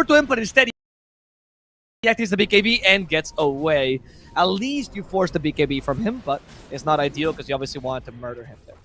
to him, but instead he activates the BKB and gets away. At least you forced the BKB from him, but it's not ideal because you obviously wanted to murder him there.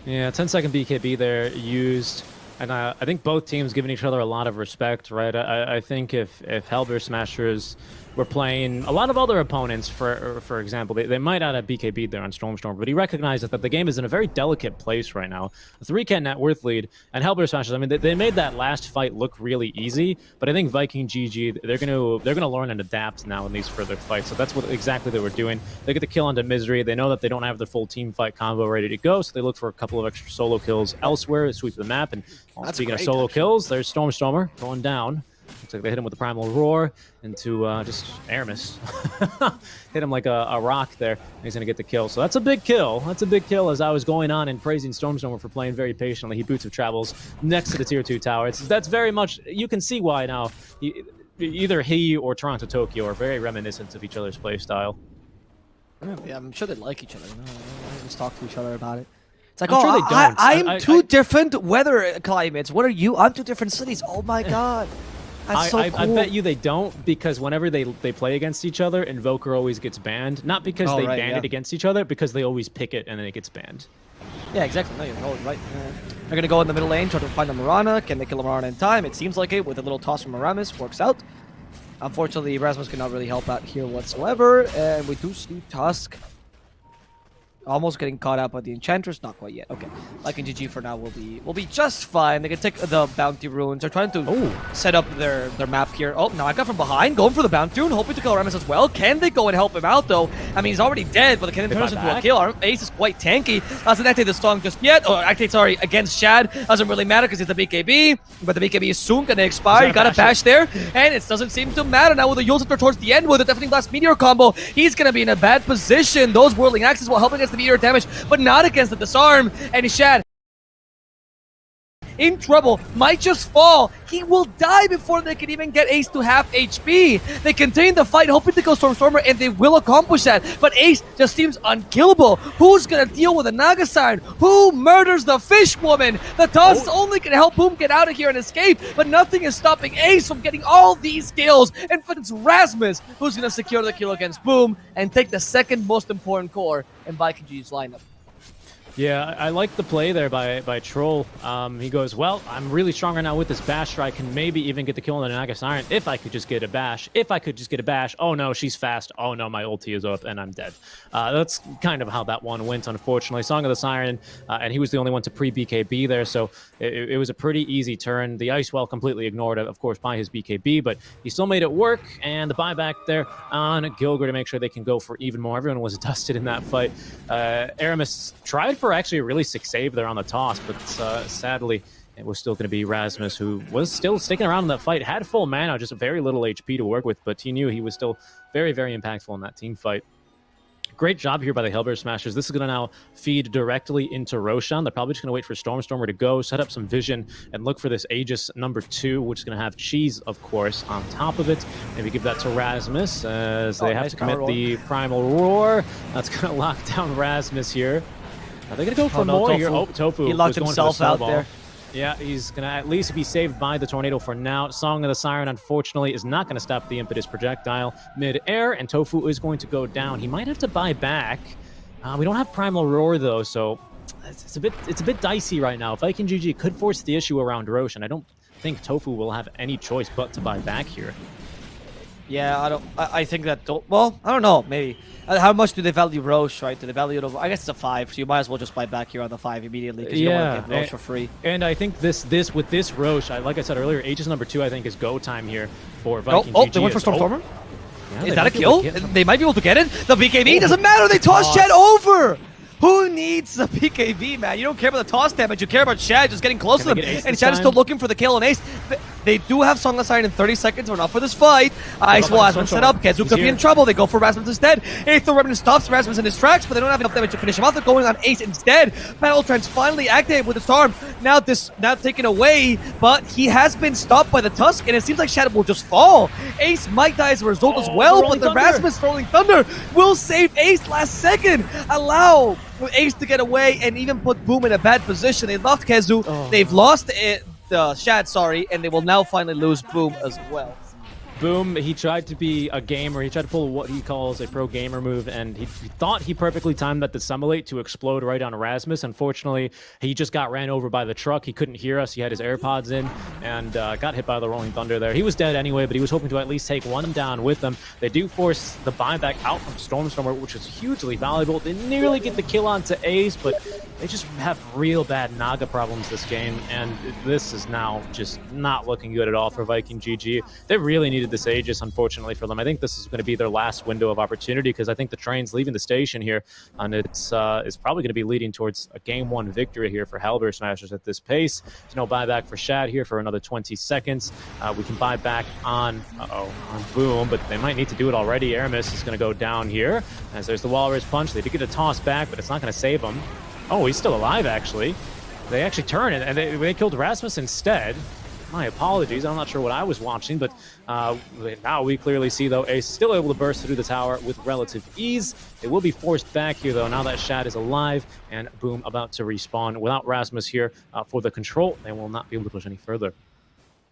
Yeah, 10-second BKB there used. And I think both teams giving each other a lot of respect, right? I think if Hellbear Smashers were playing a lot of other opponents, for example, they might add a BKB there on Stormstorm, but he recognizes that the game is in a very delicate place right now. A 3K net worth lead, and Hellbear Smashers, I mean, they made that last fight look really easy, but I think Viking GG, they're gonna learn and adapt now in these further fights. So that's what exactly they were doing. They get the kill onto Misery. They know that they don't have the full team fight combo ready to go, so they look for a couple of extra solo kills elsewhere, sweep the map, and speaking of solo kills, there's Stormstormer going down. Looks like they hit him with the Primal Roar into just Aramis. Hit him like a rock there. And he's going to get the kill. So that's a big kill. That's a big kill as I was going on and praising Stormstormer for playing very patiently. He boots of travels next to the tier 2 tower. That's very much, you can see why now. Either he or Toronto Tokyo are very reminiscent of each other's play style. Yeah, I'm sure they like each other. They just talk to each other about it. It's like, I'm sure they don't. I'm two different weather climates. What are you? I'm two different cities. Oh my god. That's so cool. I bet you they don't, because whenever they play against each other, Invoker always gets banned. Not because they banned it against each other, because they always pick it and then it gets banned. Yeah, exactly. No, you're totally right. They're going to go in the middle lane, try to find a Mirana. Can they kill a Mirana in time? It seems like it, with a little toss from Aramis. Works out. Unfortunately, Rasmus cannot really help out here whatsoever. And we do see Tusk almost getting caught out by the Enchantress. Not quite yet. Okay. Viking GG for now will be just fine. They can take the bounty runes. They're trying to set up their map here. Oh, now I got from behind, going for the bounty rune, hoping to kill Aramis as well. Can they go and help him out though? I mean, he's already dead, but can they turn this into a kill? Ace is quite tanky. Doesn't activate the song just yet. Oh, activate, sorry, against Shad. Doesn't really matter because it's the BKB, but the BKB is soon gonna expire. You got a bash there, and it doesn't seem to matter now with the Yule Scepter towards the end with the Deafening Blast Meteor combo. He's gonna be in a bad position. Those Whirling Axes will help against the meteor damage, but not against the disarm. And Shad in trouble, might just fall. He will die before they can even get Ace to half HP. They continue the fight, hoping to kill Stormstormer, and they will accomplish that. But Ace just seems unkillable. Who's gonna deal with a Naga Siren? Who murders the fish woman? The toss is only gonna help Boom get out of here and escape, but nothing is stopping Ace from getting all these kills. In fact, it's Rasmus who's gonna secure the kill against Boom and take the second most important core in Viking G's lineup. Yeah, I like the play there by Troll. He goes, well, I'm really strong right now with this Basher. I can maybe even get the kill on the Naga Siren if I could just get a bash. If I could just get a bash. Oh no, she's fast. Oh no, my ulti is up and I'm dead. That's kind of how that one went, unfortunately. Song of the Siren, and he was the only one to pre-BKB there, so it was a pretty easy turn. The Ice Well completely ignored, of course, by his BKB, but he still made it work, and the buyback there on Gilgir to make sure they can go for even more. Everyone was dusted in that fight. Aramis tried for actually a really sick save there on the toss, but sadly it was still going to be Rasmus, who was still sticking around in that fight, had full mana, just very little HP to work with, but he knew he was still very, very impactful in that team fight. Great job here by the Hellbear Smashers. This is going to now feed directly into Roshan. They're probably just going to wait for Stormstormer to go, set up some vision, and look for this Aegis number 2, which is going to have Cheese, of course, on top of it. Maybe give that to Rasmus, as they have to commit the Primal Roar. That's going to lock down Rasmus here. Are they going to go for more here? Oh, Tofu. He locked himself out there. Yeah, he's going to at least be saved by the Tornado for now. Song of the Siren, unfortunately, is not going to stop the Impetus projectile mid-air, and Tofu is going to go down. He might have to buy back. We don't have Primal Roar, though, so it's a bit dicey right now. Viking GG could force the issue around Roshan. I don't think Tofu will have any choice but to buy back here. Yeah, I think that, well, I don't know, maybe. How much do they value Roche, right? Do they value it? I guess it's a 5, so you might as well just buy back here on the 5 immediately, because you don't want to get Roche for free. And I think with this Roche, like I said earlier, Aegis number 2, I think, is go time here for Viking GG. Oh, they went for Stormstormer? Yeah, is that a kill? They might be able to get it. The BKB doesn't matter, they toss Shad over! Who needs the BKB, man? You don't care about the toss damage, you care about Shad just getting close to them. And Shad is still looking for the kill on Ace. They do have Song of the Siren in 30 seconds, but not for this fight. Ice Wall has been set up. Kezu could be in trouble. They go for Rasmus instead. Aether Remnant stops Rasmus in his tracks, but they don't have enough damage to finish him off. They're going on Ace instead. Battle Trance finally activated with the Storm. Now taken away, but he has been stopped by the Tusk, and it seems like Shadow will just fall. Ace might die as a result as well, but the Rasmus Rolling Thunder will save Ace last second. Allow Ace to get away and even put Boom in a bad position. They lost Kezu. They've lost Shad, sorry, and they will now finally lose Boom as well. Boom, he tried to be a gamer. He tried to pull what he calls a pro gamer move, and he thought he perfectly timed that dissimulate to explode right on Erasmus. Unfortunately, he just got ran over by the truck. He couldn't hear us. He had his AirPods in and got hit by the Rolling Thunder there. He was dead anyway, but he was hoping to at least take one down with them. They do force the buyback out from Stormstormer, which is hugely valuable. They nearly get the kill onto Ace, but they just have real bad Naga problems this game, and this is now just not looking good at all for Viking GG. They really needed this Aegis, unfortunately, for them. I think this is going to be their last window of opportunity, because I think the train's leaving the station here, and it's probably going to be leading towards a Game 1 victory here for Hellbear Smashers at this pace. There's no buyback for Shad here for another 20 seconds. We can buy back on, on Boom, but they might need to do it already. Aramis is going to go down here, as there's the Walrus Punch. They do get a toss back, but it's not going to save him. Oh, he's still alive, actually. They actually turn it, and they killed Rasmus instead. My apologies, I'm not sure what I was watching, but now we clearly see, though, Ace is still able to burst through the tower with relative ease. They will be forced back here, though, now that Shad is alive, and Boom about to respawn. Without Rasmus here for the control, they will not be able to push any further.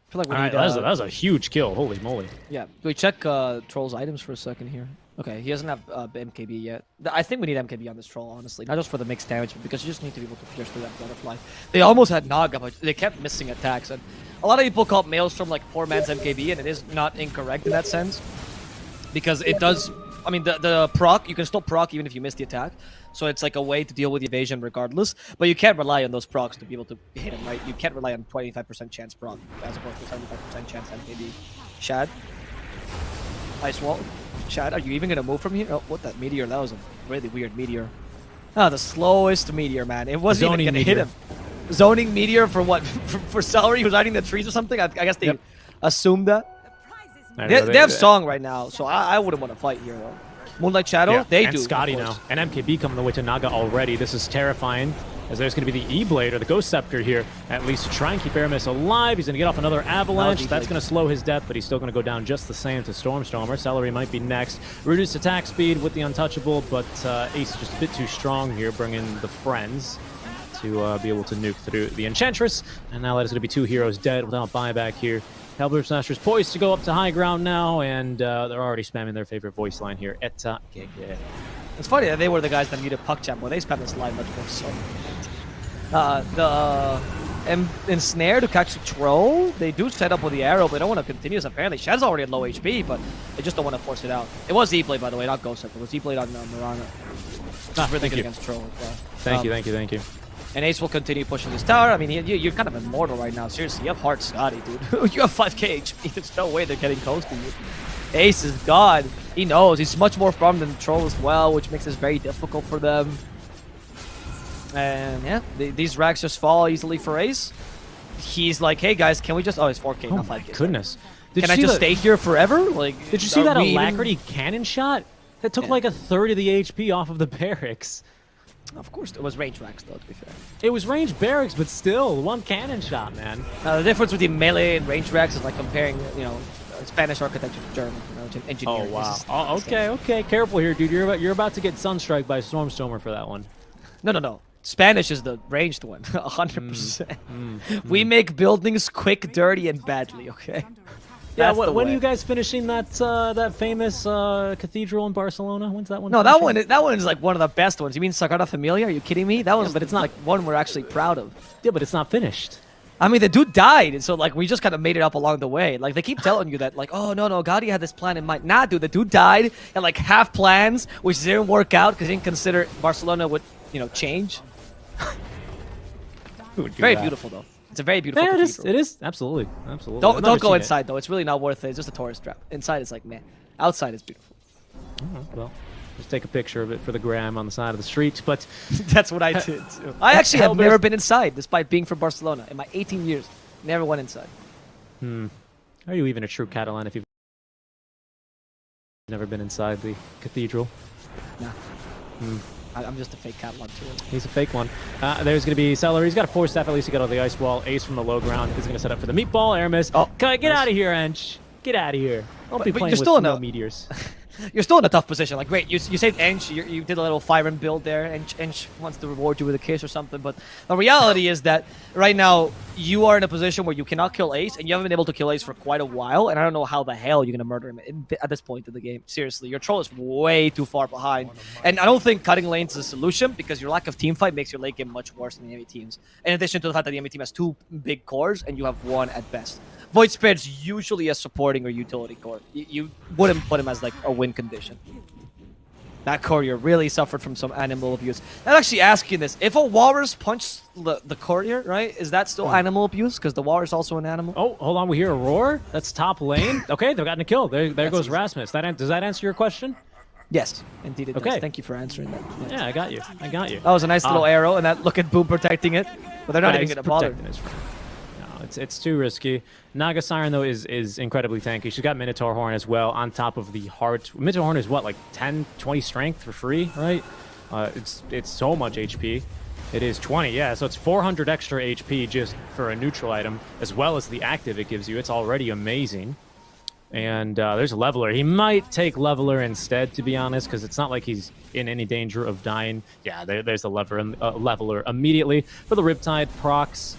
I feel like we All right, need, that was a huge kill, holy moly. Yeah, can we check Troll's items for a second here? Okay, he doesn't have MKB yet. I think we need MKB on this Troll, honestly. Not just for the mixed damage, but because you just need to be able to pierce through that Butterfly. They almost had Naga, but they kept missing attacks. And a lot of people call Maelstrom like poor man's MKB, and it is not incorrect in that sense. Because it does... I mean, the proc, you can still proc even if you miss the attack. So it's like a way to deal with the evasion regardless. But you can't rely on those procs to be able to hit him, right? You can't rely on 25% chance proc as opposed to 75% chance MKB. Shad. Ice wall. Shad, are you even going to move from here? Oh, what, that meteor? That was a really weird meteor. Ah, the slowest meteor, man. It wasn't even going to hit him. Zoning meteor for what? for Celery who's hiding the trees or something? I guess they assumed that. They have Song right now, so I wouldn't want to fight here, though. Moonlight Shadow, they and do. Scotty now. And MKB coming the way to Naga already. This is terrifying, as there's going to be the E-Blade, or the Ghost Scepter here, at least to try and keep Aramis alive. He's going to get off another Avalanche. That's going to slow his death, but he's still going to go down just the same to Stormstormer. Celery might be next. Reduced attack speed with the Untouchable, but Ace is just a bit too strong here, bringing the friends to be able to nuke through the Enchantress. And now that is going to be two heroes dead without buyback here. Hellbear Smashers poised to go up to high ground now, and they're already spamming their favorite voice line here. Etta Gege. It's funny that they were the guys that muted Puck Champ, but they spam this line much more so. The Ensnare to catch the Troll, they do set up with the arrow, but they don't want to continue. Apparently, Shad's already at low HP, but they just don't want to force it out. It was E-Blade, by the way, not Ghost Scepter. It was E-Blade on Mirana. Really good against Troll. Thank you. And Ace will continue pushing this tower. I mean, you're kind of immortal right now. Seriously, you have Heart Scotty, dude. You have 5k HP. There's no way they're getting close to you. Ace is God. He knows. He's much more farmed than Troll as well, which makes this very difficult for them. And yeah, these racks just fall easily for Ace. He's like, hey guys, can we just... Oh, it's 4k, not 5k. Oh my goodness. Can I just stay here forever? Like, did you see that Alacrity cannon shot? That took like a third of the HP off of the barracks. Of course, it was range racks, though, to be fair. It was range barracks, but still, one cannon shot, man. The difference between melee and range racks is like comparing, you know, Spanish architecture to German, you know, to engineering. Oh, wow. Okay. Careful here, dude. You're about to get Sunstrike by Stormstormer for that one. No. Spanish is the ranged one, 100%. We make buildings quick, dirty, and badly, okay? Yeah, when are you guys finishing that that famous cathedral in Barcelona? When's that one? No, that one is like one of the best ones. You mean Sagrada Familia? Are you kidding me? That one's but it's not like one we're actually proud of. Yeah, but it's not finished. I mean, the dude died, so like we just kind of made it up along the way. Like they keep telling you that, like, oh no, Gaudi had this plan in mind. Nah, dude, the dude died and like half plans, which didn't work out because he didn't consider Barcelona would, you know, change. Very beautiful though. It's a very beautiful cathedral. It is. Absolutely. Don't go inside though. It's really not worth it. It's just a tourist trap. Inside is like meh. Outside is beautiful. Well, just take a picture of it for the gram on the side of the street. But that's what I did too. I actually have never been inside, despite being from Barcelona. In my 18 years, never went inside. Are you even a true Catalan if you've never been inside the cathedral? Nah. I'm just a fake Catalan too. He's a fake one. There's going to be Celery. He's got a Force Staff. At least he got on the ice wall. Ace from the low ground. He's going to set up for the meatball. Aramis. Oh, get out of here, Ench. Get out of here. Don't be But playing you're with still in no a- meteors. You're still in a tough position. Like, great, you saved Ench, you did a little Fire and build there, and Ench wants to reward you with a kiss or something, but the reality is that right now, you are in a position where you cannot kill Ace, and you haven't been able to kill Ace for quite a while, and I don't know how the hell you're going to murder him at this point in the game. Seriously, your troll is way too far behind, and I don't think cutting lanes is a solution, because your lack of team fight makes your late game much worse than the enemy teams. In addition to the fact that the enemy team has 2 big cores, and you have 1 at best. Void Spirit's usually a supporting or utility core. You wouldn't put him as like a win condition. That courier really suffered from some animal abuse. I'm actually asking this. If a walrus punched the courier, right, is that still animal abuse? Because the walrus is also an animal? Oh, hold on. We hear a roar. That's top lane. Okay, they've gotten a kill. There goes easy. Rasmus. Does that answer your question? Yes, indeed it does. Okay. Thank you for answering that. Yeah, I got you. That was a nice little arrow, and that look at Boom protecting it. But they're not even he's going to bother. protecting his friend. No, it's too risky. Naga Siren, though, is incredibly tanky. She's got Minotaur Horn as well on top of the heart. Minotaur Horn is what, like 10, 20 strength for free, right? It's so much HP. It is 20, yeah, so it's 400 extra HP just for a neutral item, as well as the active it gives you. It's already amazing. And there's a Leveler. He might take Leveler instead, to be honest, because it's not like he's in any danger of dying. Yeah, there's a Leveler immediately for the Riptide procs.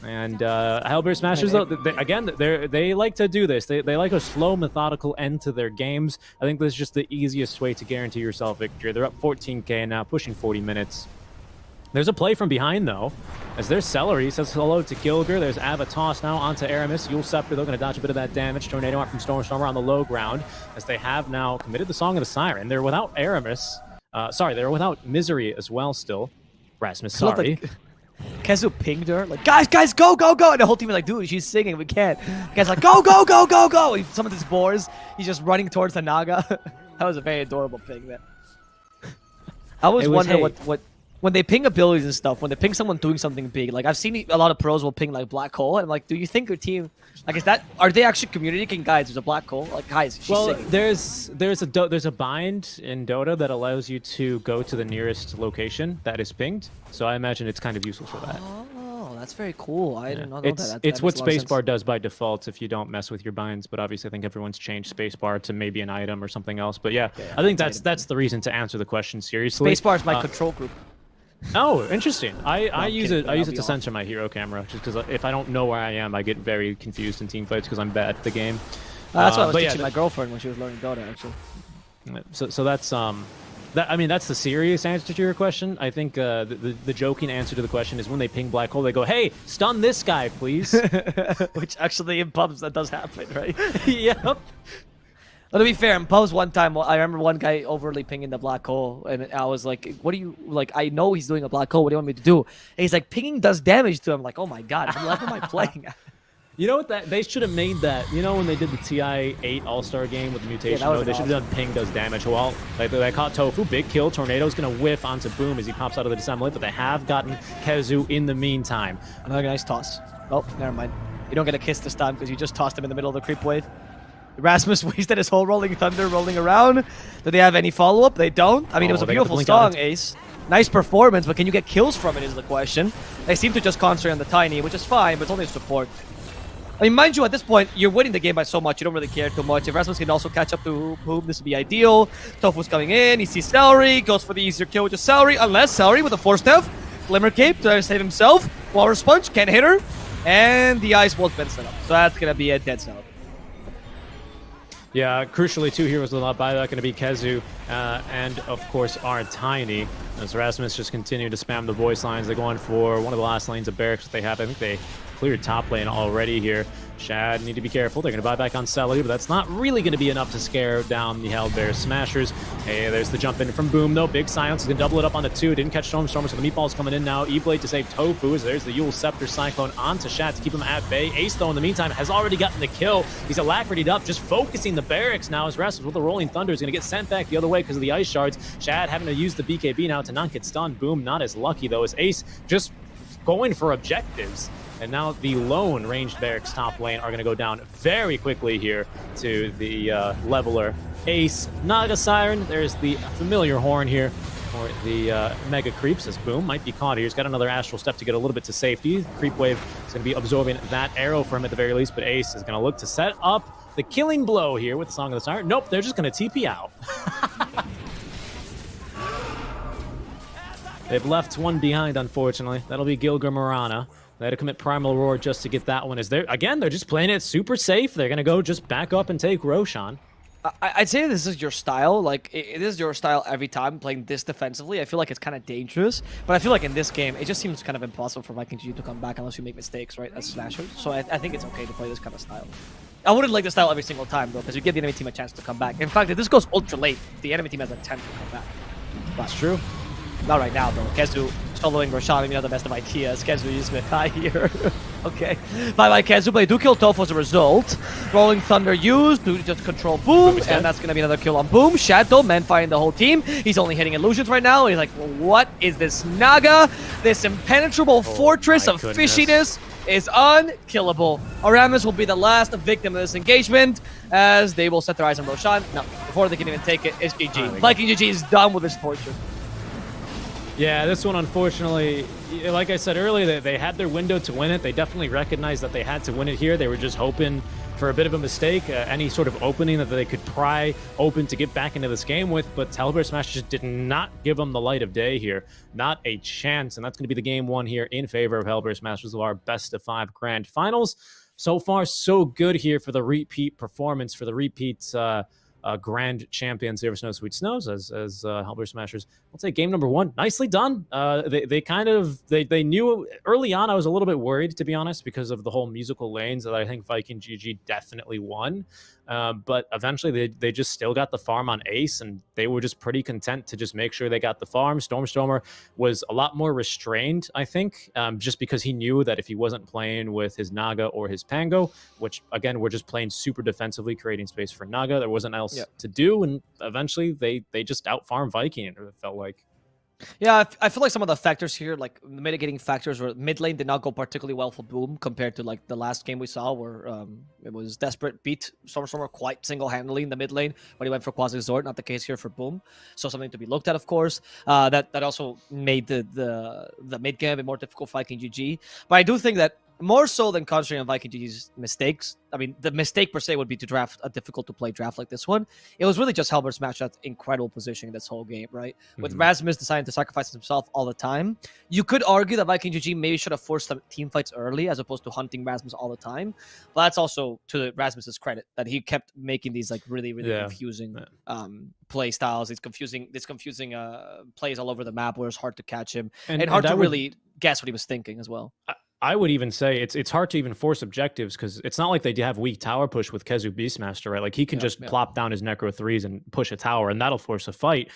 And Hellbear Smashers, though, they like to do this. They like a slow, methodical end to their games. I think this is just the easiest way to guarantee yourself victory. They're up 14k now, pushing 40 minutes. There's a play from behind, though, as there's Celery. Says hello to Gilger. There's Avatos now onto Aramis. Yule Scepter, they're going to dodge a bit of that damage. Tornado out from Stormer on the low ground, as they have now committed the Song of the Siren. They're without Aramis. They're without Misery as well still. Rasmus, sorry. Kezu pinged her, like, guys, go! And the whole team is like, dude, she's singing, we can't. The guy's like, go! He summoned his boars. He's just running towards the Naga. That was a very adorable ping, man. I always wonder what when they ping abilities and stuff, when they ping someone doing something big, like I've seen a lot of pros will ping like Black Hole, and I'm like, do you think your team, like, are they actually communicating, guys, there's a Black Hole? Like, guys, she's singing. there's a bind in Dota that allows you to go to the nearest location that is pinged, so I imagine it's kind of useful for that. Oh, that's very cool. I didn't know that. It's what Spacebar does by default if you don't mess with your binds, but obviously I think everyone's changed Spacebar to maybe an item or something else. But yeah, I think that's the reason to answer the question seriously. Spacebar is my control group. Oh, interesting. I use it to off. censor my hero camera, just because if I don't know where I am, I get very confused in team fights because I'm bad at the game. That's what I was teaching my girlfriend when she was learning Dota, actually. So that's that's the serious answer to your question. I think the joking answer to the question is when they ping Black Hole, they go, "Hey, stun this guy, please." Which actually in pubs that does happen, right? Yep. But to be fair, in pubs one time, I remember one guy overly pinging the Black Hole, and I was like, what do you, like, I know he's doing a Black Hole, what do you want me to do? And he's like, pinging does damage to him. I'm like, oh my god, what level am I playing at? You know what? They should have made that. You know when they did the TI 8 All-Star game with the mutation mode, they should have done ping does damage. Well, they caught Tofu, big kill. Tornado's gonna whiff onto Boom as he pops out of the dissemblate, but they have gotten Kezu in the meantime. Another nice toss. Oh, never mind. You don't get a kiss this time because you just tossed him in the middle of the creep wave. Rasmus wasted his whole Rolling Thunder rolling around. Do they have any follow-up? They don't. I mean, it was a beautiful song, Ace. Nice performance, but can you get kills from it is the question. They seem to just concentrate on the Tiny, which is fine, but it's only support. I mean, mind you, at this point, you're winning the game by so much, you don't really care too much. If Rasmus can also catch up to Boom, this would be ideal. Tofu's coming in, he sees Celery, goes for the easier kill with the Celery, unless Celery with a Force Death. Glimmer Cape to save himself. Walrus Punch, can't hit her. And the Ice Wall's been set up. So that's going to be a dead cell. Yeah, crucially, 2 heroes will not buy that, going to be Kezu and, of course, our Tiny. As Rasmus just continue to spam the voice lines. They're going for one of the last lanes of barracks that they have. I think they cleared top lane already here. Shad need to be careful. They're going to buy back on Celery, but that's not really going to be enough to scare down the Hellbear Smashers. Hey, there's the jump in from Boom, though. Big silence. He's going to double it up on the 2. Didn't catch Stormstormer, so the meatball's coming in now. E-Blade to save Tofu. As there's the Yule Scepter Cyclone onto Shad to keep him at bay. Ace, though, in the meantime, has already gotten the kill. He's alacritied up, just focusing the barracks now as Rasmus with the Rolling Thunder is going to get sent back the other way because of the Ice Shards. Shad having to use the BKB now to not get stunned. Boom, not as lucky, though, as Ace just going for objectives. And now the lone ranged barracks top lane are going to go down very quickly here to the Leveler. Ace, Naga Siren, there's the familiar horn here. for the Mega Creeps, as Boom might be caught here. He's got another Astral Step to get a little bit to safety. Creep Wave is going to be absorbing that arrow for him at the very least, but Ace is going to look to set up the killing blow here with Song of the Siren. Nope, they're just going to TP out. They've left one behind, unfortunately. That'll be Gilgar Morana. They had to commit Primal Roar just to get that one. They're just playing it super safe. They're going to go just back up and take Roshan. I'd say this is your style. Like, it is your style every time, playing this defensively. I feel like it's kind of dangerous, but I feel like in this game, it just seems kind of impossible for Viking GG to come back unless you make mistakes, right, as slashers. So I think it's okay to play this kind of style. I wouldn't like this style every single time, though, because you give the enemy team a chance to come back. In fact, if this goes ultra late, the enemy team has a 10 to come back. That's true. Not right now, though. Kezu soloing Roshan, maybe not the best of ideas. Kezu using a Kai here. Okay. Bye-bye, Kezu, but they do kill Tofu as a result. Rolling Thunder used to just control Boom, and that's going to be another kill on Boom. Shadow, man fighting the whole team. He's only hitting illusions right now. He's like, well, what is this Naga? This impenetrable fortress of fishiness is unkillable. Aramis will be the last victim of this engagement, as they will set their eyes on Roshan. No, before they can even take it, it's GG. Viking GG is done with this torture. Yeah, this one, unfortunately, like I said earlier, they had their window to win it. They definitely recognized that they had to win it here. They were just hoping for a bit of a mistake, any sort of opening that they could pry open to get back into this game with, but Hellbear Smash just did not give them the light of day here. Not a chance, and that's going to be the game one here in favor of Hellbear Smashers of our best-of-5 grand finals. So far, so good here for the repeat performance, for the repeat grand champions here for Snow Sweet Snows as Hellbear Smashers. I'll take game number one. Nicely done. They knew early on. I was a little bit worried, to be honest, because of the whole musical lanes that I think Viking GG definitely won. But eventually they just still got the farm on Ace, and they were just pretty content to just make sure they got the farm. Stormstormer was a lot more restrained, I think, just because he knew that if he wasn't playing with his Naga or his Pango, which again, we're just playing super defensively, creating space for Naga, there wasn't else to do, and eventually they just out-farmed Viking, it felt like. Yeah, I feel like some of the factors here, like mitigating factors, were mid lane did not go particularly well for Boom compared to like the last game we saw where it was Desperate beat Stormstormer quite single-handedly in the mid lane when he went for Quasi Zord. Not the case here for Boom, so something to be looked at, of course. That also made the mid game a bit more difficult for Viking GG. But I do think that more so than concentrating on Viking GG's mistakes, I mean, the mistake per se would be to draft a difficult-to-play draft like this one. It was really just Hellbear Smash that's incredible positioning this whole game, right? With Rasmus deciding to sacrifice himself all the time. You could argue that Viking GG maybe should have forced some team fights early as opposed to hunting Rasmus all the time. But that's also to Rasmus's credit that he kept making these like really confusing play styles. These confusing plays all over the map where it's hard to catch him and hard to really guess what he was thinking as well. I would even say it's hard to even force objectives because it's not like they have weak tower push with Kezu Beastmaster, right? Like he can just plop down his Necro 3s and push a tower, and that'll force a fight.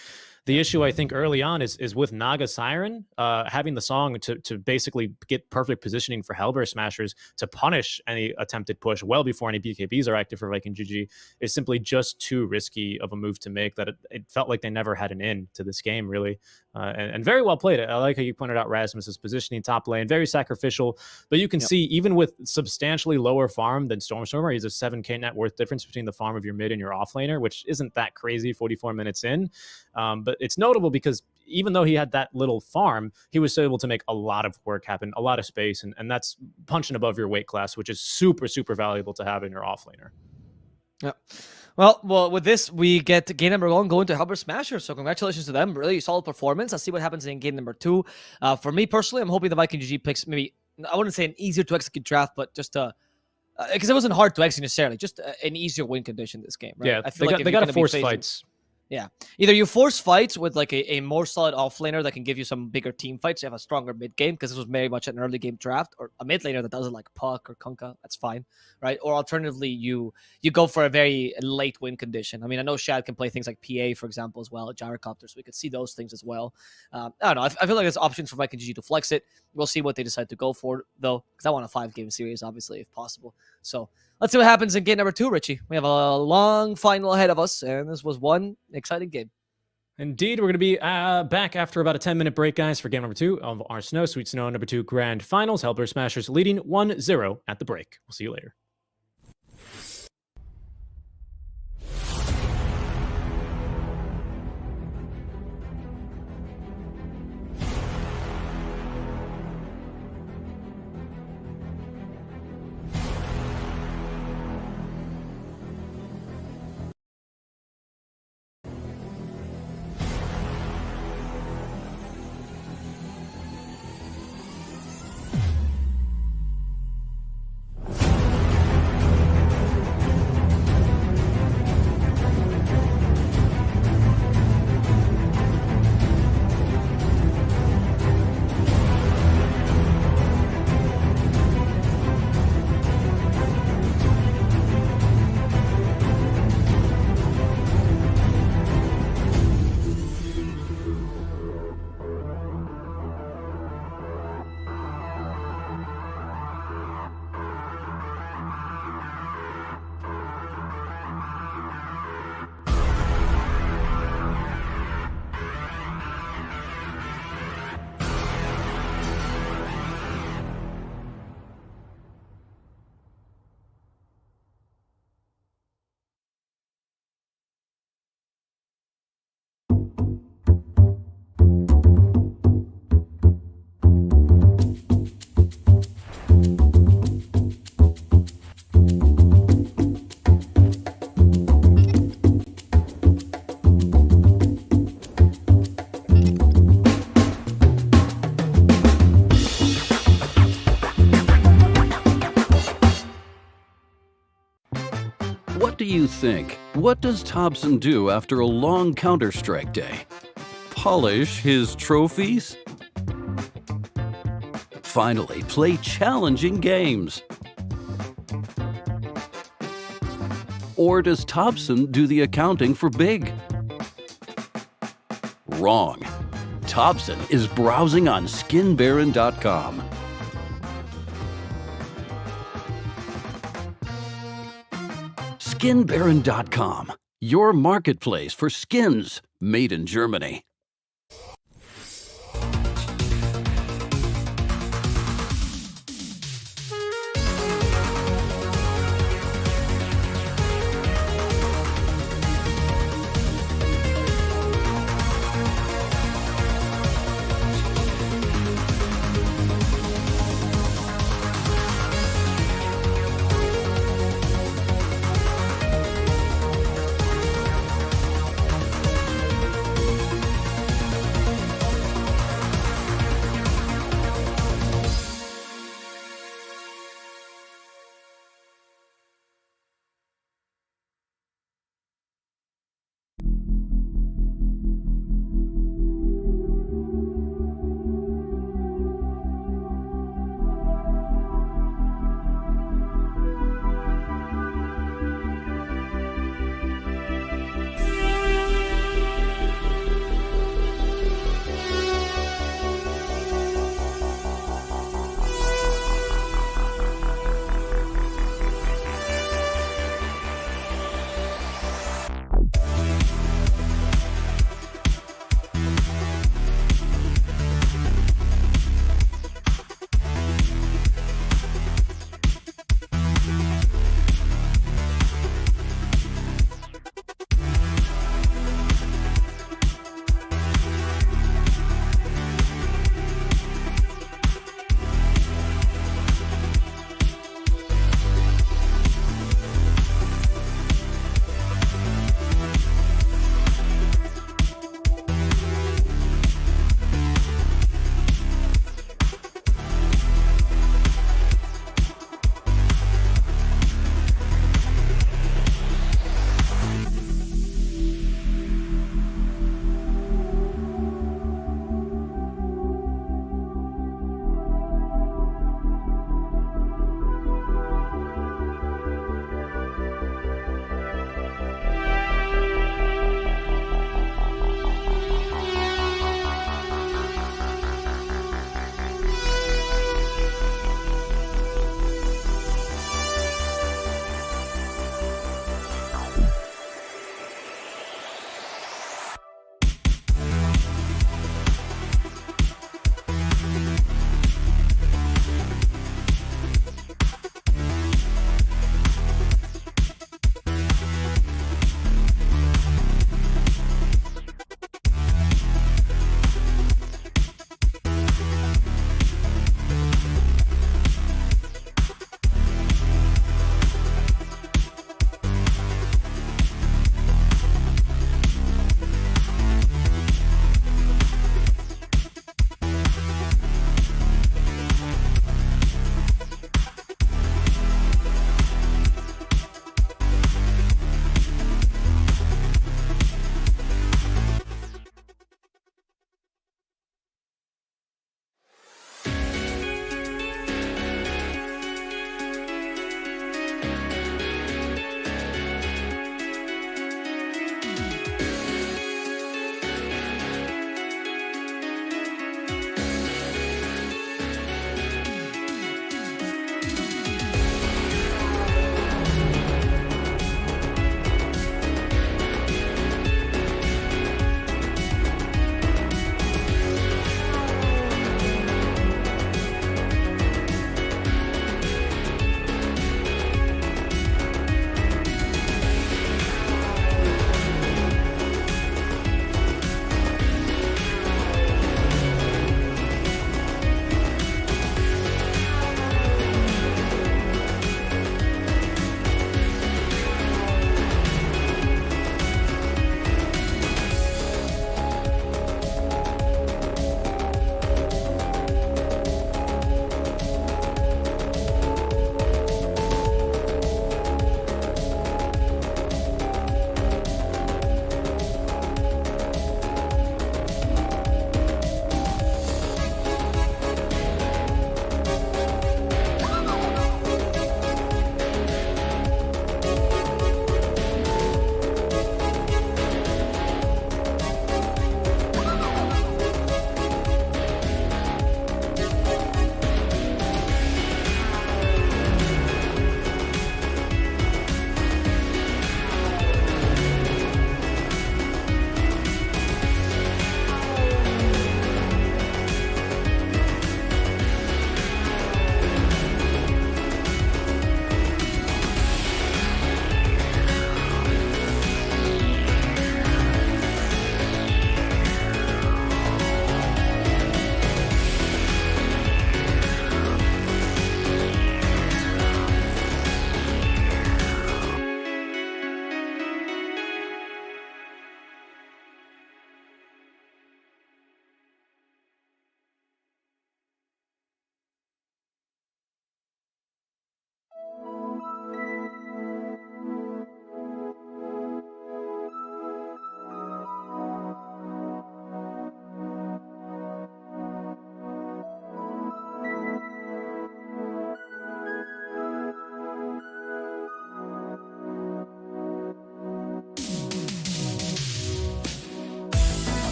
The issue I think early on is with Naga Siren having the song to basically get perfect positioning for Hellbear Smashers to punish any attempted push well before any BKBs are active for Viking GG is simply just too risky of a move to make that it felt like they never had an end to this game, really. And very well played. I like how you pointed out Rasmus's positioning top lane, very sacrificial, but you can see even with substantially lower farm than Stormstormer, he's a 7k net worth difference between the farm of your mid and your offlaner, which isn't that crazy 44 minutes in. But it's notable because even though he had that little farm, he was still able to make a lot of work happen, a lot of space, and that's punching above your weight class, which is super, super valuable to have in your offlaner. Yeah. Well, with this, we get game number one going to Hellbear Smashers. So congratulations to them. Really solid performance. Let's see what happens in game number two. For me personally, I'm hoping the Viking GG picks maybe, I wouldn't say an easier to execute draft, but just because it wasn't hard to execute necessarily, just an easier win condition this game, right? Yeah, I feel they got to force fights. Yeah. Either you force fights with like a more solid offlaner that can give you some bigger team fights. You have a stronger mid game because this was very much an early game draft, or a mid laner that does it like Puck or Kunkka. That's fine, right? Or alternatively, you go for a very late win condition. I mean, I know Shad can play things like PA, for example, as well, Gyrocopter, so we could see those things as well. I don't know. I feel like there's options for Viking GG to flex it. We'll see what they decide to go for, though, because I want a 5-game series, obviously, if possible. So let's see what happens in game number two, Richie. We have a long final ahead of us, and this was one exciting game. Indeed, we're going to be back after about a 10-minute break, guys, for game number two of our Snow Sweet Snow number 2 grand finals. Hellbear Smashers leading 1-0 at the break. We'll see you later. What do you think? What does Thompson do after a long Counter-Strike day? Polish his trophies? Finally, play challenging games. Or does Thompson do the accounting for big? Wrong. Thompson is browsing on skinbaron.com. Skinbaron.com, your marketplace for skins made in Germany.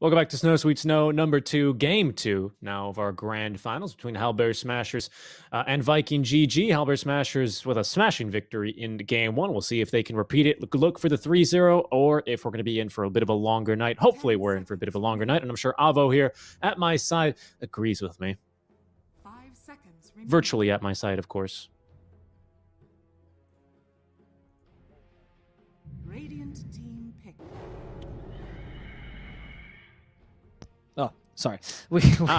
Welcome back to Snow Sweet Snow, number 2, game 2 now of our grand finals between Hellbear Smashers and Viking GG. Hellbear Smashers with a smashing victory in game 1. We'll see if they can repeat it. Look for the 3-0, or if we're going to be in for a bit of a longer night. Hopefully we're in for a bit of a longer night, and I'm sure Avo here at my side agrees with me. 5 seconds remaining. Virtually at my side, of course. Radiant team pick. Oh, sorry.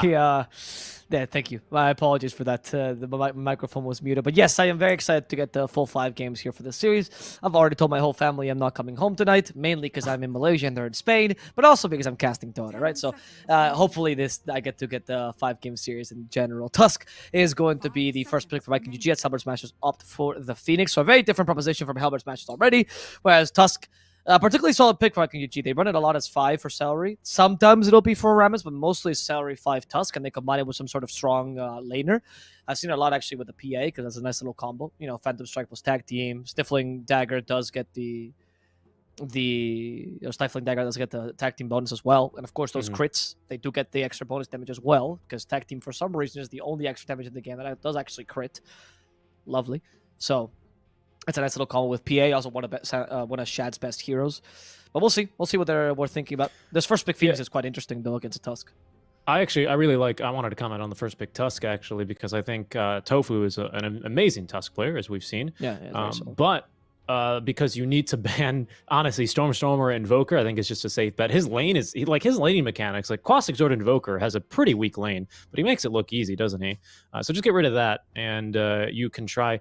Yeah, thank you. My apologies for that. The microphone was muted. But yes, I am very excited to get the full 5 games here for the series. I've already told my whole family I'm not coming home tonight, mainly because I'm in Malaysia and they're in Spain, but also because I'm casting Dota, right? So hopefully I get the 5-game series in general. Tusk is going to be the first pick for Viking GG, as Hellbear Smashers opt for the Phoenix. So a very different proposition from Hellbear Smashers already, whereas Tusk, particularly solid pick for Viking GG. They run it a lot as 5 for Celery. Sometimes it'll be for Rammus, but mostly Celery 5 Tusk, and they combine it with some sort of strong laner. I've seen it a lot actually with the PA, because that's a nice little combo. You know, Phantom Strike plus tag team. Stifling Dagger does get the Stifling Dagger does get the tag team bonus as well. And of course, those crits, they do get the extra bonus damage as well, because tag team for some reason is the only extra damage in the game that does actually crit. Lovely. So it's a nice little combo with PA, also one of Shad's best heroes. But we'll see. We'll see what we're thinking about. This first pick Phoenix is quite interesting, though, against a Tusk. I wanted to comment on the first pick Tusk, actually, because I think Tofu is an amazing Tusk player, as we've seen. Yeah, but because you need to ban, honestly, Stormstormer and Invoker, I think it's just a safe bet. His lane is, his laning mechanics, like Quas Exhort Invoker has a pretty weak lane, but he makes it look easy, doesn't he? So just get rid of that, and you can try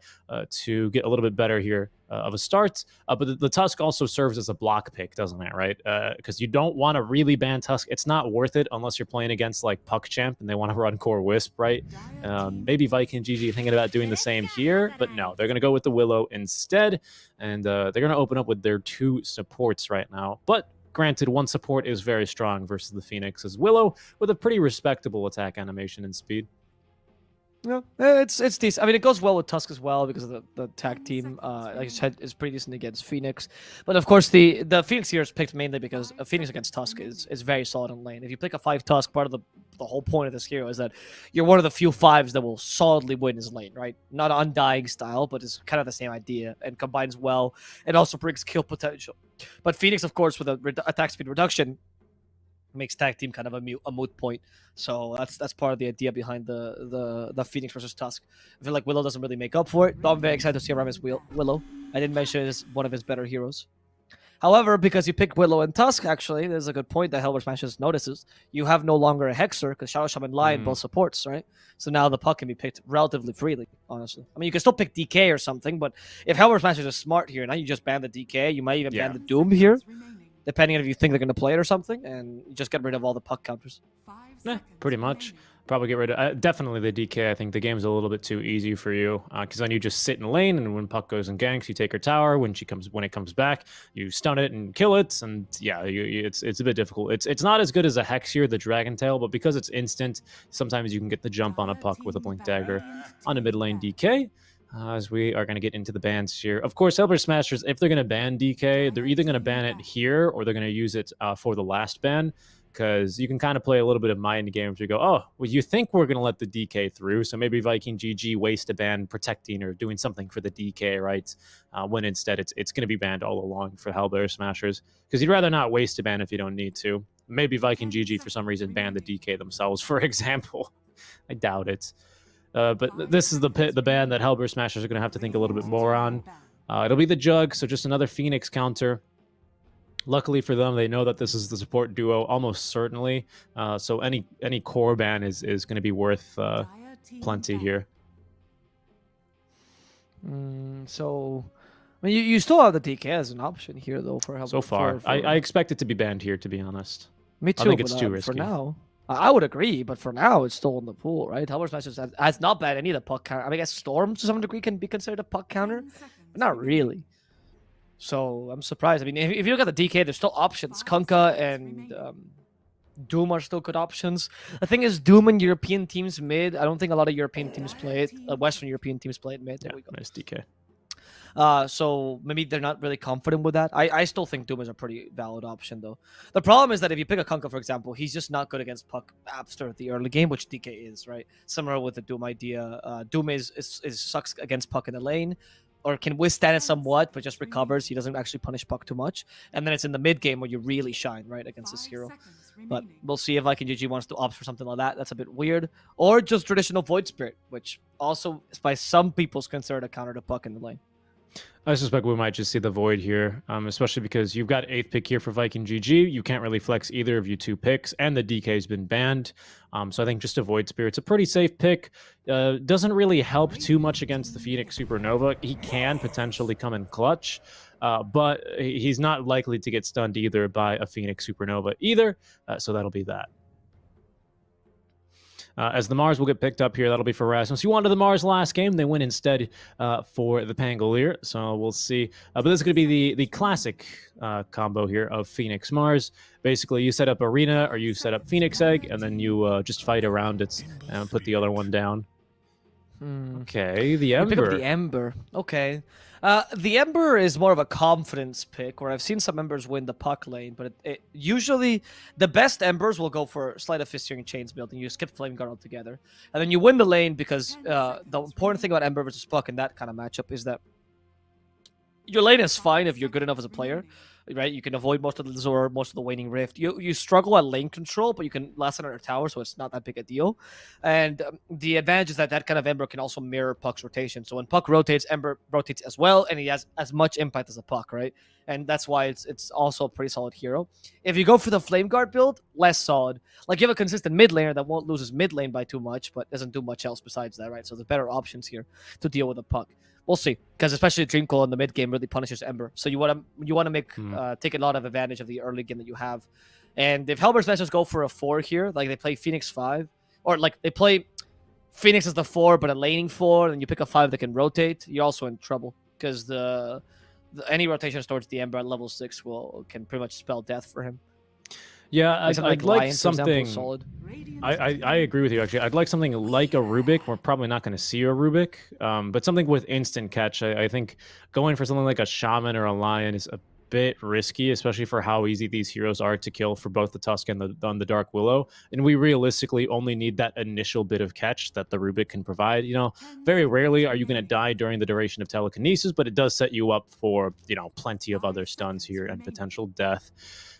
to get a little bit better here of a start. But the Tusk also serves as a block pick, doesn't it, right? Because you don't want to really ban Tusk. It's not worth it unless you're playing against, like, PuckChamp and they want to run Core Wisp, right? Maybe Viking GG thinking about doing the same here, but no, they're going to go with the Willow instead, and they're going to open up with their 2 supports right now. But granted, one support is very strong versus the Phoenix's Willow with a pretty respectable attack animation and speed. Yeah, it's decent. I mean, it goes well with Tusk as well because of the tag team. Like I said, is pretty decent against Phoenix. But of course, the Phoenix here is picked mainly because a Phoenix against Tusk is very solid in lane. If you pick a 5 Tusk, part of the whole point of this hero is that you're one of the few 5s that will solidly win his lane, right? Not undying style, but it's kind of the same idea and combines well and also brings kill potential. But Phoenix, of course, with a attack speed reduction, makes tag team kind of a moot point. So that's part of the idea behind the Phoenix versus Tusk. I feel like Willow doesn't really make up for it, but I'm very excited to see Rammus Willow. I didn't mention it as one of his better heroes. However, because you pick Willow and Tusk, actually, there's a good point that Hellbear Smashers notices. You have no longer a Hexer, because Shadow Shaman Lion both supports, right? So now the puck can be picked relatively freely, honestly. I mean, you can still pick DK or something, but if Hellbear Smashers is smart here, now you just ban the DK, you might even ban the Doom here, depending on if you think they're going to play it or something, and you just get rid of all the puck counters. Pretty much. Probably get rid of definitely the DK. I think the game's a little bit too easy for you because then you just sit in lane, and when puck goes and ganks, you take her tower. When it comes back, you stun it and kill it, and yeah, it's a bit difficult. It's not as good as a Hex here, the Dragon Tail, but because it's instant, sometimes you can get the jump on a puck with a Blink Dagger on a mid lane DK. As we are going to get into the bans here. Of course, Hellbear Smashers, if they're going to ban DK, they're either going to ban it here or they're going to use it for the last ban, because you can kind of play a little bit of mind games where you go, oh, well, you think we're going to let the DK through, so maybe Viking GG waste a ban protecting or doing something for the DK, right? When instead it's going to be banned all along for Hellbear Smashers, because you'd rather not waste a ban if you don't need to. Maybe Viking GG, for some reason, ban the DK themselves, for example. I doubt it. But this is the ban that Hellbear Smashers are going to have to think a little bit more on. It'll be the Jug, so just another Phoenix counter. Luckily for them, they know that this is the support duo almost certainly. So any core ban is going to be worth Dire team plenty ban. here. So, I mean, you still have the DK as an option here, though, for help. So far, I expect it to be banned here, to be honest. Me too. I think it's but, too For risky. now, I would agree, but for now, it's still in the pool, right? Hellbear Smashers has not bad any of the puck counter. I mean, I guess Storm to some degree can be considered a puck counter, 10 seconds but not remaining. really. So I'm surprised. I mean, if you look at the DK, there's still options. 5 Kunkka seconds and remaining. Doom are still good options. The thing is, Doom and European teams mid. I don't think a lot of European teams play it. Western European teams play it mid. There Yeah, we go. nice DK. So maybe they're not really confident with that. I still think Doom is a pretty valid option, though. The problem is that if you pick a Kunkka, for example, he's just not good against puck after the early game, which DK is, right? Similar with the Doom idea. Doom is sucks against puck in the lane, or can withstand it somewhat, but just recovers. He doesn't actually punish puck too much. And then it's in the mid game where you really shine, right, against this 5 hero. seconds But remaining. we'll see if Viking GG wants to opt for something like that. That's a bit weird. Or just traditional Void Spirit, which also is by some people's considered a counter to puck in the lane. I suspect we might just see the Void here, especially because you've got 8th pick here for Viking GG. You can't really flex either of you 2 picks, and the DK's been banned. So I think just a Void Spirit's a pretty safe pick. Doesn't really help too much against the Phoenix Supernova. He can potentially come in clutch, but he's not likely to get stunned either by a Phoenix Supernova either. So that'll be that. As the Mars will get picked up here, that'll be for Rasmus. You wanted the Mars last game. They win instead for the Pangolier. So we'll see. But this is going to be the classic combo here of Phoenix Mars. Basically, you set up Arena or you set up Phoenix Egg, and then you just fight around it and put the other one down. Okay, the You pick up Ember. the Ember. Okay. The Ember is more of a confidence pick, where I've seen some Embers win the puck lane, but it usually the best Embers will go for Sleight of Fist and Chains building. You skip Flame Guard altogether, and then you win the lane because the important thing about Ember versus puck in that kind of matchup is that your lane is fine if you're good enough as a player, right? You can avoid most of the Zor, most of the Waning Rift. You struggle at lane control, but you can last under a tower, so it's not that big a deal. And the advantage is that that kind of Ember can also mirror Puck's rotation. So when Puck rotates, Ember rotates as well, and he has as much impact as a Puck, right? And that's why it's also a pretty solid hero. If you go for the Flame Guard build, less solid. Like, you have a consistent mid laner that won't lose his mid lane by too much, but doesn't do much else besides that, right? So there's better options here to deal with a Puck. We'll see, because especially Dreamcoil in the mid game really punishes Ember. So you want to make take a lot of advantage of the early game that you have. And if Hellbear Smashers go for a 4 here, like they play Phoenix 5, or like they play Phoenix as the 4, but a laning 4, and you pick a 5 that can rotate, you're also in trouble, because any rotations towards the Ember at level 6 can pretty much spell death for him. Yeah, I'd like Lion, for something. example, solid. Radiant I agree with you, actually. I'd like something like a Rubik. We're probably not going to see a Rubik, but something with instant catch. I think going for something like a Shaman or a Lion is a bit risky, especially for how easy these heroes are to kill for both the Tusk and the Dark Willow. And we realistically only need that initial bit of catch that the Rubik can provide. You know, very rarely are you going to die during the duration of telekinesis, but it does set you up for, you know, plenty of other stuns here and potential death.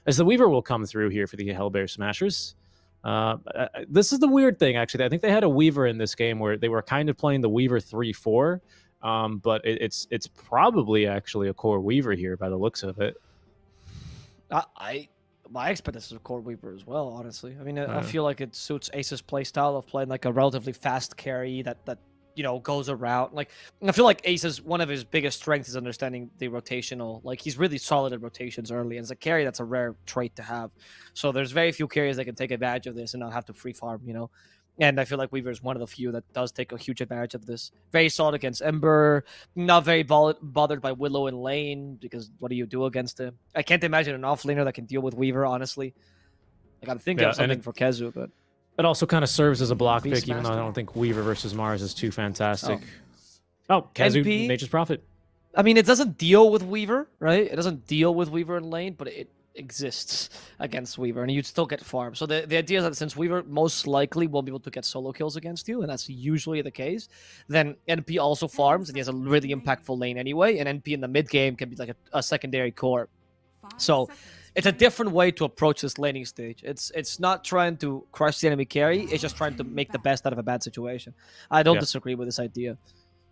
As the Weaver will come through here for the Hellbear Smashers. This is the weird thing, actually. I think they had a Weaver in this game where they were kind of playing the Weaver 3-4, but it's probably actually a core Weaver here by the looks of it. I expect this is a core Weaver as well, honestly. I mean, I feel like it suits Ace's playstyle of playing like a relatively fast carry that you know, goes around. Like, I feel like Ace's one of his biggest strengths is understanding the rotational. Like, he's really solid at rotations early, and as a carry, that's a rare trait to have. So there's very few carriers that can take advantage of this and not have to free farm, you know. And I feel like Weaver is one of the few that does take a huge advantage of this. Very solid against Ember, not very bothered by Willow in lane, because what do you do against him? I can't imagine an offlaner that can deal with Weaver, honestly. Like, I'm thinking of something for Kezu, but it also kind of serves as a block pick, even though I Beastmaster. don't think Weaver versus Mars is too fantastic. Oh, Kezu, NP? Nature's Prophet. I mean, it doesn't deal with Weaver, right? It doesn't deal with Weaver in lane, but it exists against Weaver, and you'd still get farm. So the idea is that since Weaver most likely won't be able to get solo kills against you, and that's usually the case, then NP also farms, and he has a really impactful lane anyway, and NP in the mid game can be like a secondary core. 5 So seconds it's a remaining. different way to approach this laning stage. It's not trying to crush the enemy carry, it's just trying to make the best out of a bad situation. I don't Yeah. disagree with this idea.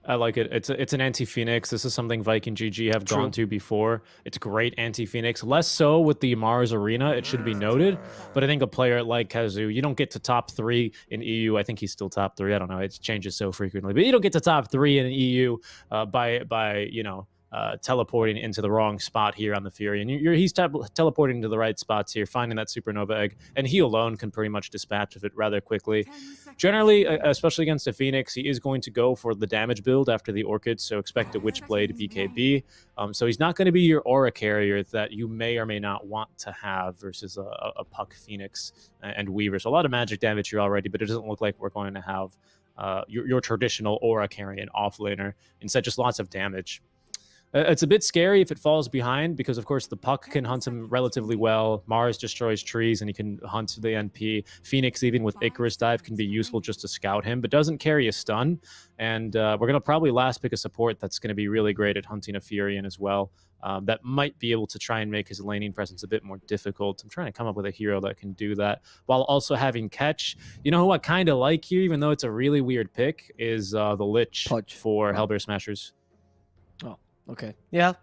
I like it. It's an anti-Phoenix. This is something Viking GG have gone to before. It's great anti-Phoenix. Less so with the Mars Arena, it should be noted. But I think a player like Kazu, you don't get to top 3 in EU. I think he's still top 3. I don't know. It changes so frequently. But you don't get to top 3 in EU by teleporting into the wrong spot here on the Fury. And he's teleporting to the right spots here, finding that Supernova Egg. And he alone can pretty much dispatch of it rather quickly. Generally, especially against a Phoenix, he is going to go for the damage build after the Orchid, so expect a Witchblade BKB. So he's not going to be your aura carrier that you may or may not want to have versus a Puck Phoenix and Weaver. So a lot of magic damage here already, but it doesn't look like we're going to have your traditional aura carrying offlaner. Instead, just lots of damage. It's a bit scary if it falls behind because, of course, the Puck can hunt him relatively well. Mars destroys trees and he can hunt the NP. Phoenix, even with Icarus Dive, can be useful just to scout him, but doesn't carry a stun. And we're going to probably last pick a support that's going to be really great at hunting a Furion as well. That might be able to try and make his laning presence a bit more difficult. I'm trying to come up with a hero that can do that while also having catch. You know who I kind of like here, even though it's a really weird pick, is the Lich for Hellbear Smashers. Okay. Yeah.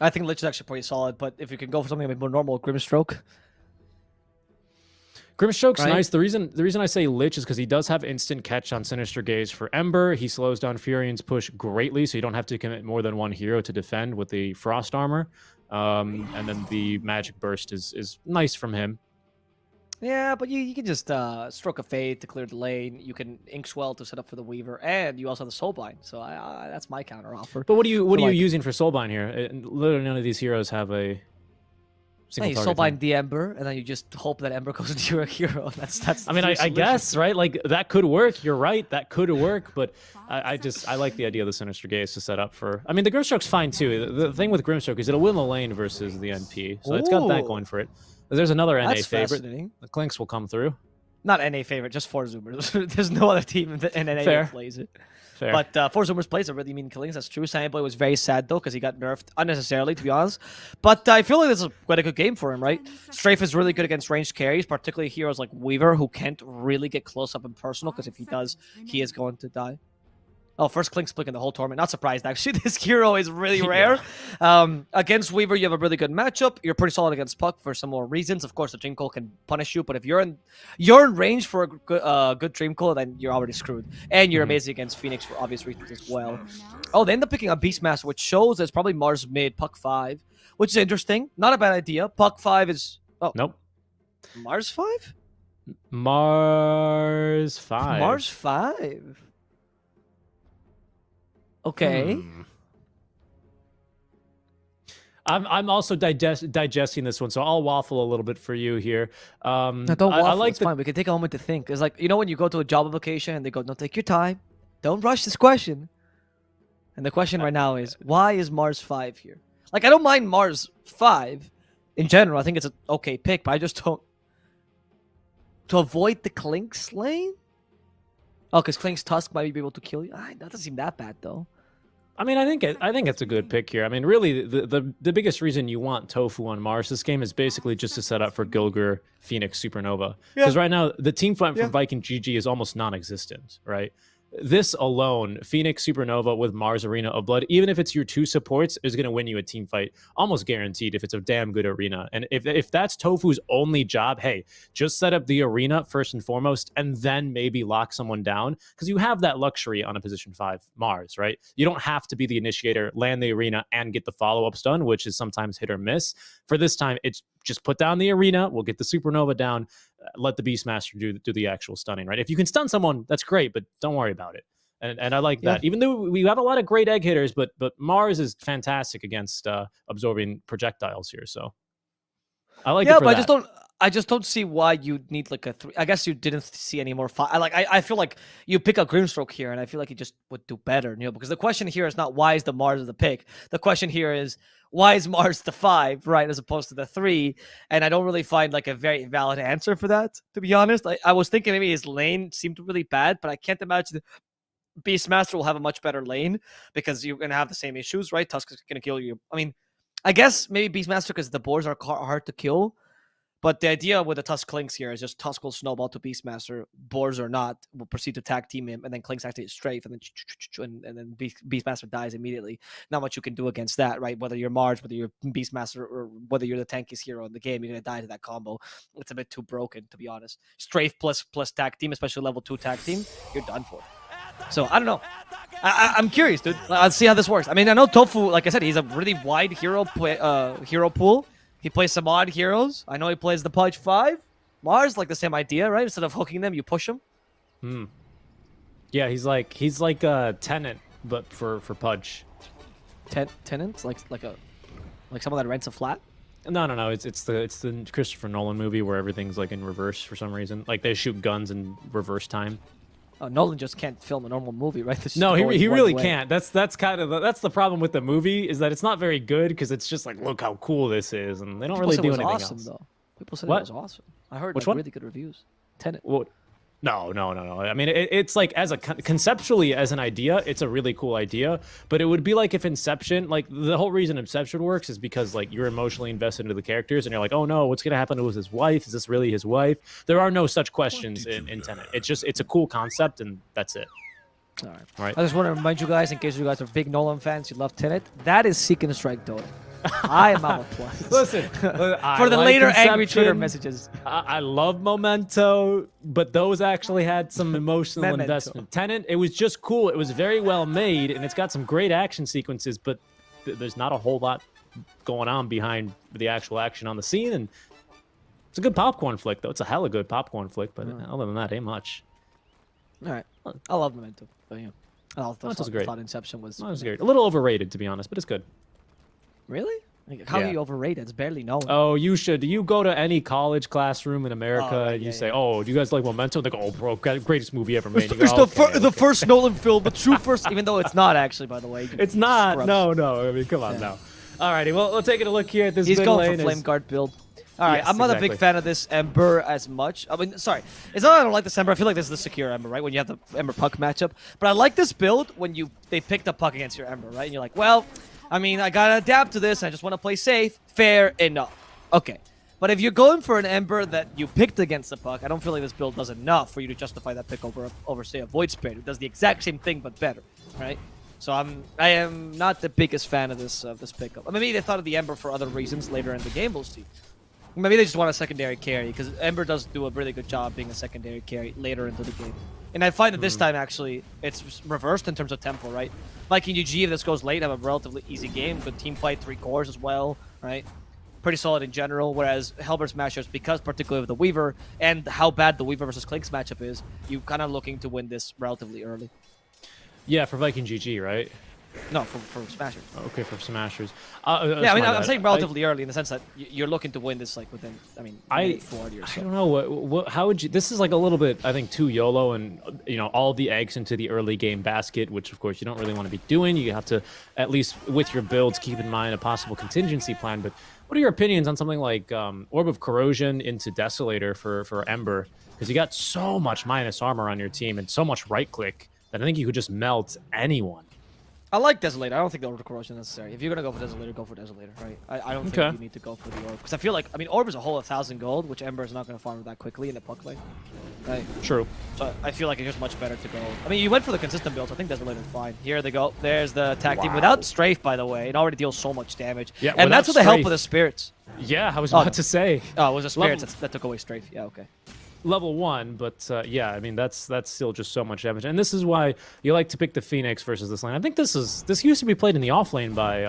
I think Lich is actually pretty solid, but if you can go for something a bit more normal, Grimstroke. Grimstroke's nice. The reason I say Lich is because he does have instant catch on Sinister Gaze for Ember. He slows down Furion's push greatly, so you don't have to commit more than one hero to defend with the Frost Armor. And then the Magic Burst is nice from him. Yeah, but you can just Stroke of Fate to clear the lane. You can Inkswell to set up for the Weaver, and you also have the Soulbind. So that's my counter offer. But what are you using for Soulbind here? Literally none of these heroes have a single target. Soulbind the Ember, and then you just hope that Ember goes into your hero. That's I mean, I guess, right? Like, that could work. You're right. That could work, but I like the idea of the Sinister Gaze to set up for... I mean, the Grimstroke's fine, too. The thing with Grimstroke is it'll win the lane versus the NP, so it's got that going for it. There's another NA favorite. The Clinks will come through. Not NA favorite, just 4Zoomers. There's no other team in NA that plays it. Fair. But 4Zoomers plays a really mean killings. That's true. Sandboy was very sad, though, because he got nerfed unnecessarily, to be honest. But I feel like this is quite a good game for him, right? Strafe is really good against ranged carries, particularly heroes like Weaver, who can't really get close up and personal, because if he does, he is going to die. Oh, first Klink split in the whole tournament. Not surprised, actually. This hero is really rare. Against Weaver, you have a really good matchup. You're pretty solid against Puck for some more reasons. Of course, the Dream Coil can punish you, but if you're in range for a good Dream Coil, then you're already screwed. And you're amazing against Phoenix for obvious reasons as well. Oh, they end up picking a Beastmaster, which shows it's probably Mars mid, Puck 5, which is interesting. Not a bad idea. Puck 5 is... Oh. Nope. Mars 5? Mars 5. Mars 5. Okay. I'm also digesting this one, so I'll waffle a little bit for you here. No, don't waffle. It's fine. We can take a moment to think. It's like, you know when you go to a job application and they go, no, take your time. Don't rush this question. And the question right now is, why is Mars 5 here? Like, I don't mind Mars 5 in general. I think it's an okay pick, but I just don't... To avoid the Klink's lane? Oh, because Klink's Tusk might be able to kill you? That doesn't seem that bad, though. I mean, I think it's a good pick here. I mean, really, the biggest reason you want Tofu on Mars this game is basically just to set up for Gilgir, Phoenix, Supernova. Because right now, the team fight for Viking GG is almost non-existent, right? This alone, Phoenix, Supernova with Mars Arena of Blood, even if it's your 2 supports, is going to win you a team fight, almost guaranteed if it's a damn good arena. And if that's Tofu's only job, hey, just set up the arena first and foremost, and then maybe lock someone down, because you have that luxury on a position 5 Mars, right? You don't have to be the initiator, land the arena, and get the follow-up stun, which is sometimes hit or miss. For this time, it's just put down the arena, we'll get the Supernova down, let the Beastmaster do the actual stunning, right? If you can stun someone, that's great, but don't worry about it. And I like that. Even though we have a lot of great egg hitters, but Mars is fantastic against absorbing projectiles here. So I like it for but that. I just don't see why you need like a 3. I guess you didn't see any more 5. I feel like you pick a Grimstroke here, and I feel like you just would do better, because the question here is not why is the Mars the pick. The question here is why is Mars the 5, right, as opposed to the 3? And I don't really find like a very valid answer for that, to be honest. I was thinking maybe his lane seemed really bad, but I can't imagine Beastmaster will have a much better lane because you're gonna have the same issues, right? Tusk is gonna kill you. I mean, I guess maybe Beastmaster because the boars are hard to kill. But the idea with the Tusk Clinks here is just Tusk will snowball to Beastmaster, Boars or not, will proceed to tag team him, and then Clinks activate strafe, and then Beastmaster dies immediately. Not much you can do against that, right? Whether you're Marge, whether you're Beastmaster, or whether you're the tankiest hero in the game, you're gonna die to that combo. It's a bit too broken, to be honest. Strafe plus tag team, especially level 2 tag team, you're done for. So I don't know. I'm curious, dude. I'll see how this works. I mean, I know Tofu, like I said, he's a really wide hero pool. He plays some odd heroes. I know he plays the Pudge 5. Mars, like the same idea, right? Instead of hooking them, you push them. Yeah, he's like a Tenant, but for Pudge. Tenants, like someone that rents a flat. No. It's the Christopher Nolan movie where everything's like in reverse for some reason. Like they shoot guns in reverse time. Oh, Nolan just can't film a normal movie, right? No, he really can't. That's kind of that's the problem with the movie, is that it's not very good because it's just like, look how cool this is, and they don't really do anything awesome, else. Though. People said What? it was awesome. I heard Which like, one? really good reviews. Tenet. Well, no. I mean, it's like conceptually as an idea, it's a really cool idea. But it would be like if Inception, like the whole reason Inception works is because like you're emotionally invested into the characters, and you're like, oh no, what's gonna happen to his wife? Is this really his wife? There are no such questions in Tenet. It's a cool concept, and that's it. All right. All right. I just want to remind you guys, in case you guys are big Nolan fans, you love Tenet. That is Seek and Strike Dota. I am out of plus. Listen, for the later angry Twitter messages. I love Memento, but those actually had some emotional Memento. investment. Tenet, it was just cool. It was very well made, and it's got some great action sequences, but there's not a whole lot going on behind the actual action on the scene. And it's a good popcorn flick, though. It's a hella good popcorn flick, but other than that, ain't much. All right. I love Memento. But, yeah. I Memento's great. thought Inception was... That was great. A little overrated, to be honest, but it's good. Really? Like, how Yeah. do you overrate it? It's barely known. Oh, you should. You go to any college classroom in America, right, and you yeah, say, yeah. "Oh, do you guys like Memento?" They go, "Oh, bro, greatest movie ever made." It's, You go, it's "Okay, the okay." first Nolan film, the true first, even though it's not actually, by the way. It's not. Scrubs. No. I mean, come on now. Alrighty, well, we're taking a look here at this. He's mid going lane for Flame Guard build. All right, Yes, I'm not a big exactly. fan of this Ember as much. I mean, sorry, it's not that I don't like this Ember. I feel like this is the secure Ember, right? When you have the Ember Puck matchup. But I like this build when they pick the Puck against your Ember, right? And you're like, well, I mean, I gotta adapt to this. And I just want to play safe. Fair enough. Okay. But if you're going for an Ember that you picked against the Puck, I don't feel like this build does enough for you to justify that pick over say, a Void Spirit. It does the exact same thing, but better, right? So I am not the biggest fan of this pickup. Maybe they thought of the Ember for other reasons later in the game. We'll see. Maybe they just want a secondary carry, because Ember does do a really good job being a secondary carry later into the game. And I find that this time, actually, it's reversed in terms of tempo, right? Like in UG, if this goes late, have a relatively easy game. Good team fight, 3 cores as well, right? Pretty solid in general, whereas Hellbear Smashers, because particularly with the Weaver, and how bad the Weaver versus Clinks matchup is, you kind of looking to win this relatively early. Yeah, for Viking GG, right? No, for Smashers. Okay, for Smashers. Yeah, I mean, I'm saying relatively early in the sense that you're looking to win this like within, minute 40 or so. I don't know. How would you... This is like a little bit, I think, too YOLO, and, all the eggs into the early game basket, which, of course, you don't really want to be doing. You have to, at least with your builds, keep in mind a possible contingency plan. But what are your opinions on something like Orb of Corrosion into Desolator for Ember? Because you got so much minus armor on your team and so much right-click that I think you could just melt anyone. I like Desolator. I don't think the Orb of Corrosion is necessary. If you're going to go for Desolator, go for Desolator, right? I don't think you need to go for the Orb. Because I feel like, Orb is a whole 1,000 gold, which Ember is not going to farm that quickly in the puck lane. Right? True. So I feel like it's just much better to go. You went for the consistent build, so I think Desolator is fine. Here they go. There's the tag team without Strafe, by the way. It already deals so much damage. Yeah, and that's with the help Strafe. of the Spirits. Yeah, I was about to say. Oh, it was the Spirits that took away Strafe. Yeah, okay. Level 1, but yeah, that's still just so much damage, and this is why you like to pick the Phoenix versus this lane. I think this used to be played in the off lane by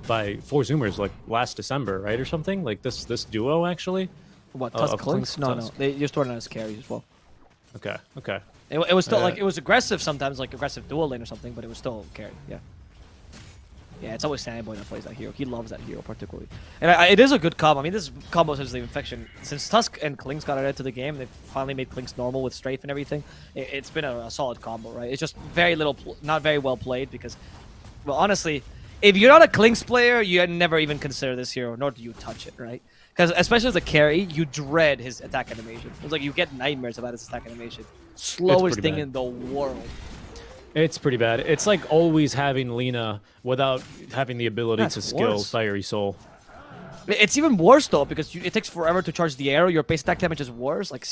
4 Zoomers like last December, right, or something like this duo actually. What, Tusk Clinks? No, Tusk. they just started as carries as well. Okay. It was still like it was aggressive sometimes, like aggressive dual lane or something, but it was still carry. Yeah. Yeah, it's always Sandboy that plays that hero. He loves that hero particularly. And it is a good combo. This combo since the infection, since Tusk and Clinks got added to the game, they've finally made Clinks normal with Strafe and everything. It's been a solid combo, right? It's just not very well played because, well, honestly, if you're not a Clinks player, you never even consider this hero, nor do you touch it, right? Because especially as a carry, you dread his attack animation. It's like you get nightmares about his attack animation. Slowest thing in the world. It's pretty bad. It's like always having Lina without having the ability to skill worse. Fiery Soul. It's even worse though because it takes forever to charge the arrow. Your base attack damage is worse. Like